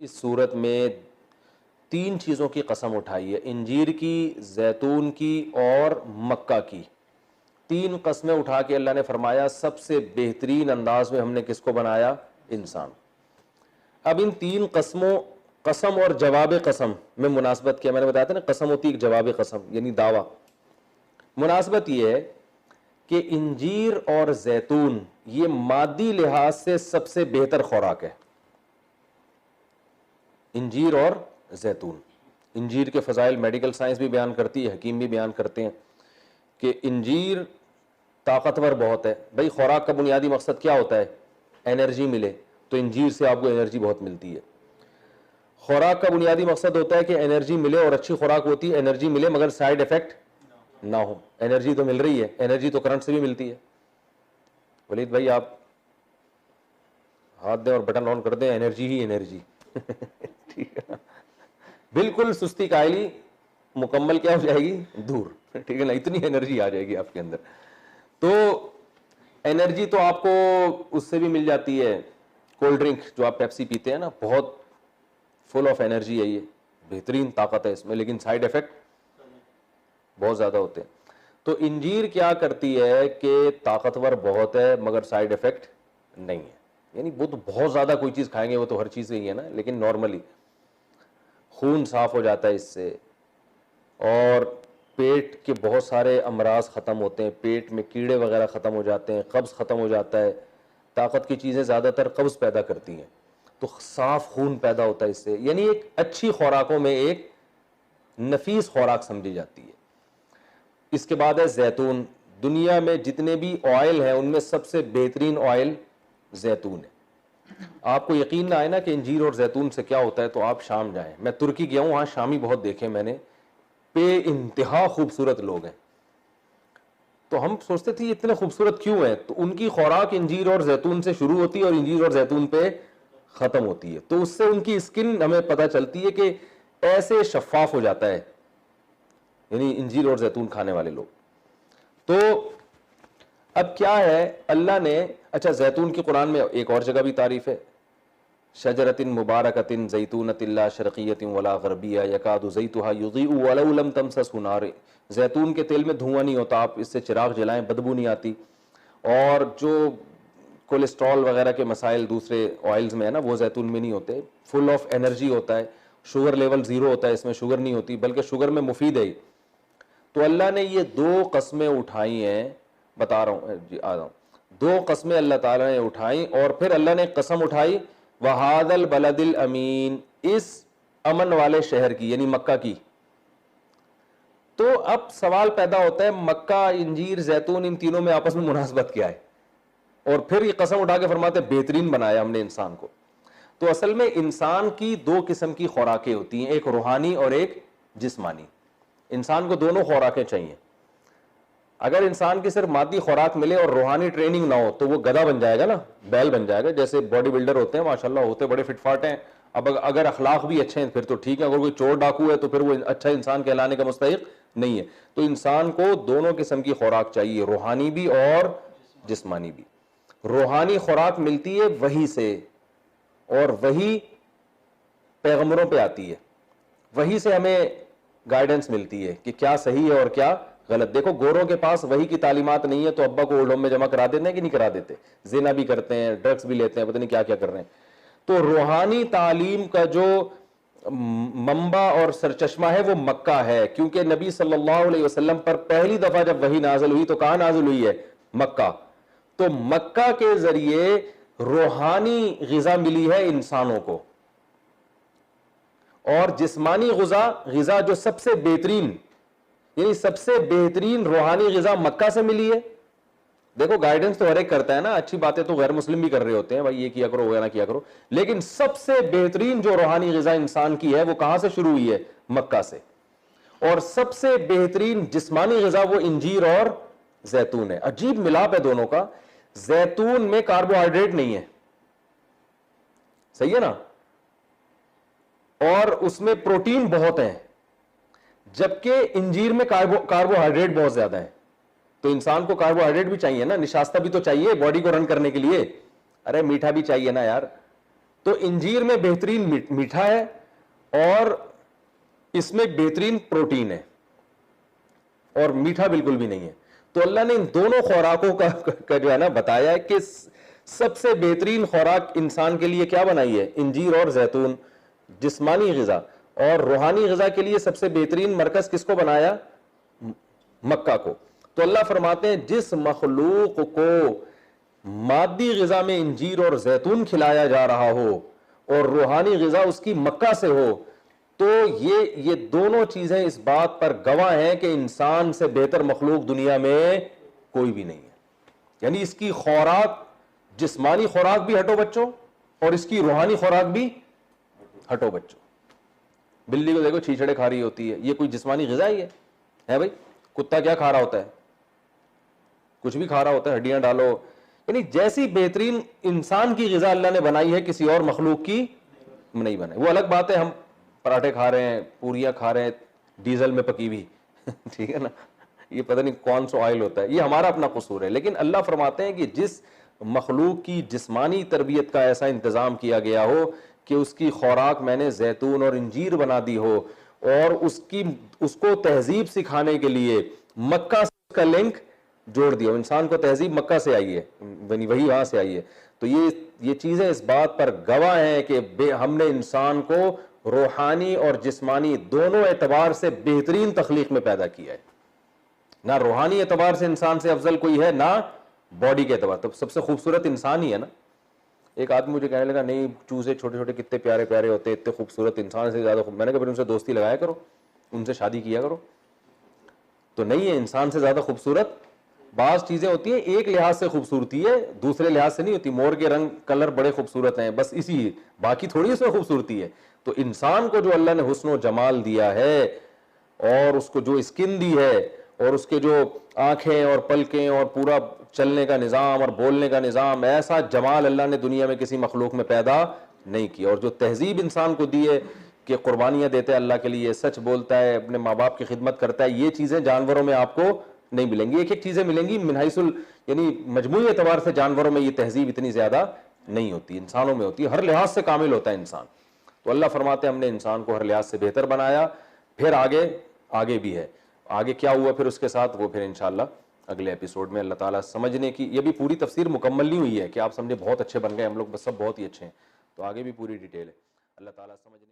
इस सूरत में तीन चीज़ों की कसम उठाई है, इंजीर की, जैतून की और मक्का की। तीन कस्में उठा के अल्लाह ने फरमाया सबसे बेहतरीन अंदाज में हमने किसको बनाया? इंसान। अब इन तीन कस्मों, कसम और जवाब कसम में मुनासबत किया। मैंने बताया था ना, कसम होती है एक, जवाब कसम यानी दावा। मुनासबत यह है कि इंजीर और जैतून ये मादी लिहाज से सबसे बेहतर खुराक है। इंजीर और जैतून, इंजीर के फ़ज़ाइल मेडिकल साइंस भी बयान करती है, हकीम भी बयान करते हैं कि इंजीर ताकतवर बहुत है। भाई खुराक का बुनियादी मकसद क्या होता है? एनर्जी मिले, तो इंजीर से आपको एनर्जी बहुत मिलती है। खुराक का बुनियादी मकसद होता है कि एनर्जी मिले, और अच्छी खुराक होती है एनर्जी मिले मगर साइड इफेक्ट ना हो। एनर्जी तो मिल रही है, एनर्जी तो करंट से भी मिलती है। वलीद भाई आप हाथ दें और बटन ऑन कर दें, एनर्जी ही एनर्जी। ठीक है ना, बिल्कुल सुस्ती कायली मुकम्मल क्या हो जाएगी? दूर। ठीक है ना, इतनी एनर्जी आ जाएगी आपके अंदर। तो एनर्जी तो आपको उससे भी मिल जाती है, कोल्ड ड्रिंक जो आप पेप्सी पीते हैं ना, बहुत फुल ऑफ एनर्जी है, ये बेहतरीन ताकत है इसमें, लेकिन साइड इफेक्ट बहुत ज़्यादा होते हैं। तो इंजीर क्या करती है कि ताकतवर बहुत है मगर साइड इफेक्ट नहीं है। यानी वो तो बहुत ज़्यादा कोई चीज़ खाएंगे, वो तो हर चीज़ ही है ना, लेकिन नॉर्मली खून साफ हो जाता है इससे, और पेट के बहुत सारे अमराज ख़त्म होते हैं, पेट में कीड़े वगैरह ख़त्म हो जाते हैं, कब्ज़ ख़त्म हो जाता है। ताकत की चीज़ें ज़्यादातर कब्ज़ पैदा करती हैं, तो साफ खून पैदा होता है इससे। यानी एक अच्छी खुराकों में एक नफीस खुराक समझी जाती है। इसके बाद है जैतून। दुनिया में जितने भी ऑयल हैं उनमें सबसे बेहतरीन ऑयल जैतून है। आपको यकीन ना आए ना कि इंजीर और जैतून से क्या होता है, तो आप शाम जाएं। मैं तुर्की गया हूं, वहां शामी बहुत देखे मैंने, पे इंतहा खूबसूरत लोग हैं। तो हम सोचते थे इतने खूबसूरत क्यों है, तो उनकी खुराक इंजीर और जैतून से शुरू होती है और इंजीर और जैतून पे खत्म होती है। तो उससे उनकी स्किन हमें पता चलती है कि ऐसे शफाफ हो जाता है, यानी इंजीर और जैतून खाने वाले लोग। तो अब क्या है, अल्लाह ने, अच्छा जैतून की कुरान में एक और जगह भी तारीफ है, शजरतिन मुबारकतिन जैतूनतिन ला शर्कियतिन वला गरबिया यकादु ज़ैतुहा युज़ीउ वलौ लम तमससहु नार। जैतून के तेल में धुआं नहीं होता, आप इससे चिराग जलाएं बदबू नहीं आती। और जो कोलेस्ट्रॉल वगैरह के मसाइल दूसरे ऑयल्स में है ना, वो जैतून में नहीं होते। फुल ऑफ एनर्जी होता है, शुगर लेवल ज़ीरो होता है, इसमें शुगर नहीं होती, बल्कि शुगर में मुफीद है। तो अल्लाह ने ये दो कस्में उठाई हैं, बता रहा हूँ जी, आ रहा हूँ। दो कस्में अल्लाह ताला ने उठाई, और फिर अल्लाह ने कसम उठाई वहादल बलदिल अमीन, इस अमन वाले शहर की, यानी मक्का की। तो अब सवाल पैदा होता है, मक्का, इंजीर, जैतून, इन तीनों में आपस में मुनासबत क्या है? और फिर ये कसम उठा के फरमाते बेहतरीन बनाया हमने इंसान को। तो असल में इंसान की दो किस्म की खुराकें होती हैं, एक रूहानी और एक जिस्मानी। इंसान को दोनों खुराकें चाहिए। अगर इंसान की सिर्फ मादी खुराक मिले और रूहानी ट्रेनिंग ना हो तो वो गधा बन जाएगा ना, बैल बन जाएगा। जैसे बॉडी बिल्डर होते हैं, माशाल्लाह होते बड़े फिटफाट हैं, अब अगर अखलाक भी अच्छे हैं फिर तो ठीक है, अगर कोई चोर डाकू है तो फिर वो अच्छा इंसान कहलाने का मुस्तहिक नहीं है। तो इंसान को दोनों किस्म की खुराक चाहिए, रूहानी भी और जिस्मानी भी। रूहानी खुराक मिलती है वही से, और वही पैगंबरों पे आती है, वही से हमें गाइडेंस मिलती है कि क्या सही है और क्या गलत। देखो गोरों के पास वही की तालीमात नहीं है तो अब्बा को ओल्ड होम में जमा करा देते हैं कि नहीं करा देते, जिना भी करते हैं, ड्रग्स भी लेते हैं, पता नहीं क्या क्या कर रहे हैं। तो रूहानी तालीम का जो मंबा और सरचश्मा है वो मक्का है, क्योंकि नबी सल्लल्लाहु अलैहि वसल्लम पर पहली दफा जब वही नाजिल हुई तो कहां नाजिल हुई है? मक्का। तो मक्का के जरिए रूहानी गिजा मिली है इंसानों को, और जिस्मानी गिजा जो सबसे बेहतरीन, यानी सबसे बेहतरीन रूहानी गिजा मक्का से मिली है। देखो गाइडेंस तो हर एक करता है ना, अच्छी बातें तो गैर मुस्लिम भी कर रहे होते हैं, भाई ये किया करो वो ना किया करो, लेकिन सबसे बेहतरीन जो रूहानी गिजा इंसान की है वो कहां से शुरू हुई है? मक्का से। और सबसे बेहतरीन जिस्मानी गिजा वो इंजीर और जैतून है। अजीब मिलाप है दोनों का। जैतून में कार्बोहाइड्रेट नहीं है, सही है ना, और उसमें प्रोटीन बहुत है, जबकि इंजीर में कार्बोहाइड्रेट बहुत ज्यादा है। तो इंसान को कार्बोहाइड्रेट भी चाहिए ना, निशास्ता भी तो चाहिए बॉडी को रन करने के लिए। अरे मीठा भी चाहिए ना यार। तो इंजीर में बेहतरीन मीठा है और इसमें बेहतरीन प्रोटीन है और मीठा बिल्कुल भी नहीं है। तो अल्लाह ने इन दोनों खुराकों का जो है ना बताया है कि सबसे बेहतरीन खुराक इंसान के लिए क्या बनाई है, इंजीर और जैतून, जिस्मानी ग़िज़ा। और रूहानी ग़िज़ा के लिए सबसे बेहतरीन मरकज़ किसको बनाया, मक्का को। तो अल्लाह फरमाते हैं जिस मखलूक को मादी ग़िज़ा में इंजीर और जैतून खिलाया जा रहा हो और रूहानी ग़िज़ा उसकी मक्का से हो, तो ये दोनों चीजें इस बात पर गवाह हैं कि इंसान से बेहतर मखलूक दुनिया में कोई भी नहीं है। यानी इसकी खुराक, जिस्मानी खुराक भी हटो बच्चों और इसकी रूहानी खुराक भी हटो बच्चों। बिल्ली को देखो छीछड़े खा रही होती है, ये कोई जिस्मानी ग़िज़ा ही है भाई? कुत्ता क्या खा रहा होता है, कुछ भी खा रहा होता है, हड्डियां डालो। यानी जैसी बेहतरीन इंसान की ग़िज़ा अल्लाह ने बनाई है किसी और मखलूक की नहीं बनाई। वो अलग बात है हम पराठे खा रहे हैं, पूरियां खा रहे हैं डीजल में पकी हुई ठीक है ना, ये पता नहीं कौन सा ऑयल होता है, ये हमारा अपना कसूर है। लेकिन अल्लाह फरमाते हैं कि जिस मखलूक की जिस्मानी तरबियत का ऐसा इंतज़ाम किया गया हो कि उसकी खुराक मैंने जैतून और इंजीर बना दी हो और उसको तहजीब सिखाने के लिए मक्का से उसका लिंक जोड़ दिया। इंसान को तहजीब मक्का से आई है, वही वहां से आई है। तो ये चीजें इस बात पर गवाह हैं कि हमने इंसान को रूहानी और जिस्मानी दोनों एतबार से बेहतरीन तख्लीक में पैदा किया है। ना रूहानी एतबार से इंसान से अफजल कोई है, ना बॉडी के एतबार। तो सबसे खूबसूरत इंसान ही है ना। एक आदमी मुझे कहने लगा नहीं चूजे छोटे छोटे कितने प्यारे प्यारे होते हैं, इतने खूबसूरत, इंसान से ज्यादा। मैंने कहा फिर उनसे दोस्ती लगाया करो, उनसे शादी किया करो। तो नहीं है, इंसान से ज्यादा खूबसूरत बाज चीजें होती हैं, एक लिहाज से खूबसूरती है, दूसरे लिहाज से नहीं होती। मोर के रंग कलर बड़े खूबसूरत हैं, बस इसी, बाकी थोड़ी उसमें खूबसूरती है। तो इंसान को जो अल्लाह ने हुस्न व जमाल दिया है और उसको जो स्किन दी है और उसके जो आंखें और पलकें और पूरा चलने का निज़ाम और बोलने का निज़ाम, ऐसा जमाल अल्लाह ने दुनिया में किसी मखलूक में पैदा नहीं किया। और जो तहजीब इंसान को दी है कि कुर्बानियां देते हैं अल्लाह के लिए, सच बोलता है, अपने माँ बाप की खिदमत करता है, ये चीज़ें जानवरों में आपको नहीं मिलेंगी। एक एक चीज़ें मिलेंगी मिनहाइसुल, यानी मजमूई एतबार से जानवरों में ये तहजीब इतनी ज़्यादा नहीं होती, इंसानों में होती है। हर लिहाज से कामिल होता है इंसान। तो अल्लाह फरमाते हैं हमने इंसान को हर लिहाज से बेहतर बनाया। फिर आगे भी है, आगे क्या हुआ फिर उसके साथ, वो फिर इंशाअल्लाह अगले एपिसोड में अल्लाह ताला समझने की, ये भी पूरी तफसीर मुकम्मल नहीं हुई है कि आप समझे बहुत अच्छे बन गए हम लोग, बस सब बहुत ही अच्छे हैं। तो आगे भी पूरी डिटेल है, अल्लाह ताला समझने